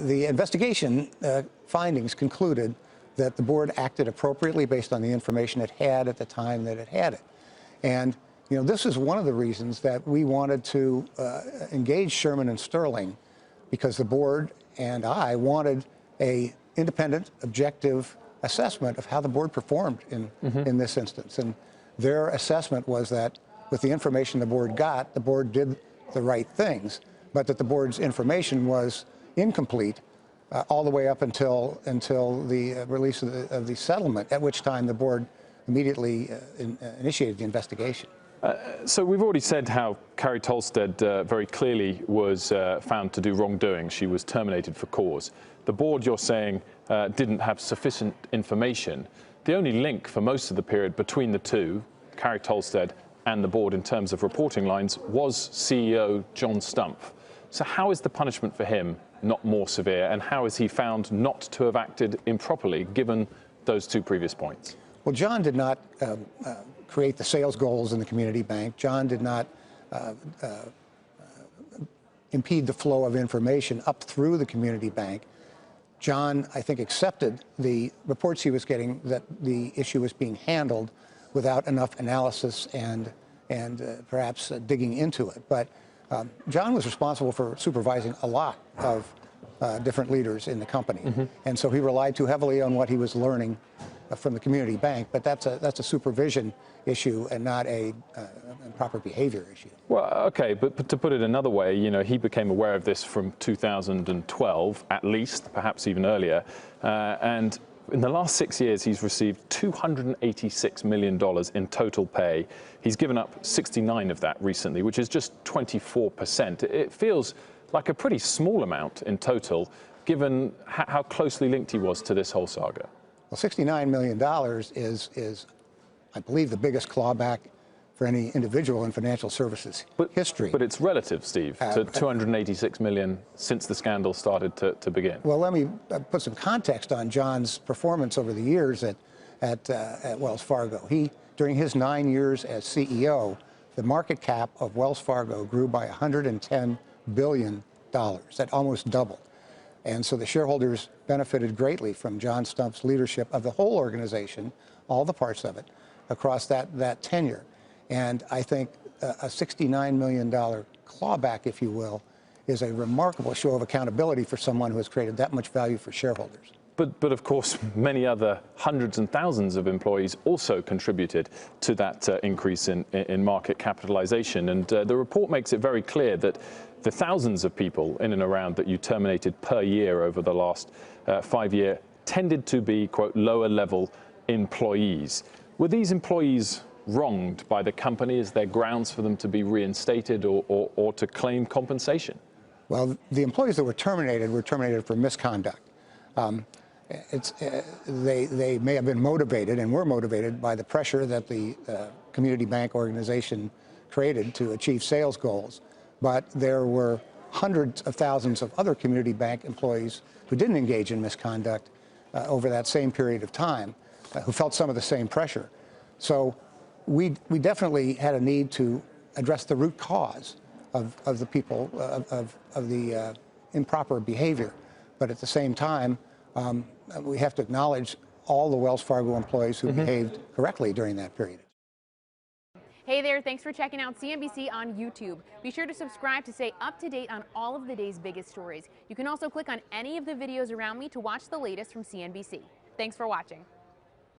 the investigation findings concluded that the board acted appropriately based on the information it had at the time that it had it. And this is one of the reasons that we wanted to engage Sherman and Sterling, because the board and I wanted a independent, objective assessment of how the board performed in this instance. And their assessment was that with the information the board got, the board did the right things, but that the board's information was incomplete all the way up until the release of the settlement, at which time the board immediately initiated the investigation. So we've already said how Carrie Tolstead very clearly was found to do wrongdoing. She was terminated for cause. The board, you're saying, didn't have sufficient information. The only link for most of the period between the two, Carrie Tolstead and the board in terms of reporting lines, was CEO John Stumpf. So how is the punishment for him not more severe, and how is he found not to have acted improperly given those two previous points? Well, John did not create the sales goals in the community bank. John did not impede the flow of information up through the community bank. John, I think, accepted the reports he was getting that the issue was being handled without enough analysis and perhaps digging into it. But John was responsible for supervising a lot of different leaders in the company. And so he relied too heavily on what he was learning from the community bank, but that's a supervision issue and not a improper behavior issue. Well, okay, but to put it another way, he became aware of this from 2012, at least, perhaps even earlier, and in the last 6 years, he's received $286 million in total pay. He's given up 69 of that recently, which is just 24%. It feels like a pretty small amount in total, given how closely linked he was to this whole saga. Well, $69 million is, I believe, the biggest clawback for any individual in financial services history. But it's relative, Steve, to $286 million since the scandal started to begin. Well, let me put some context on John's performance over the years at Wells Fargo. During his 9 years as CEO, the market cap of Wells Fargo grew by $110 billion. That almost doubled. And so the shareholders benefited greatly from John Stumpf's leadership of the whole organization, all the parts of it, across that tenure. And I think a $69 million clawback, if you will, is a remarkable show of accountability for someone who has created that much value for shareholders. But of course, many other hundreds and thousands of employees also contributed to that increase in market capitalization. And the report makes it very clear that the thousands of people in and around that you terminated per year over the last 5 years tended to be, quote, lower level employees. Were these employees wronged by the company? Is there grounds for them to be reinstated or to claim compensation? Well, the employees that were terminated for misconduct. They may have been motivated and were motivated by the pressure that the community bank organization created to achieve sales goals. But there were hundreds of thousands of other community bank employees who didn't engage in misconduct over that same period of time, who felt some of the same pressure. So we definitely had a need to address the root cause of the people, of the improper behavior. But at the same time, we have to acknowledge all the Wells Fargo employees who behaved correctly during that period. Hey there, thanks for checking out CNBC on YouTube. Be sure to subscribe to stay up to date on all of the day's biggest stories. You can also click on any of the videos around me to watch the latest from CNBC. Thanks for watching.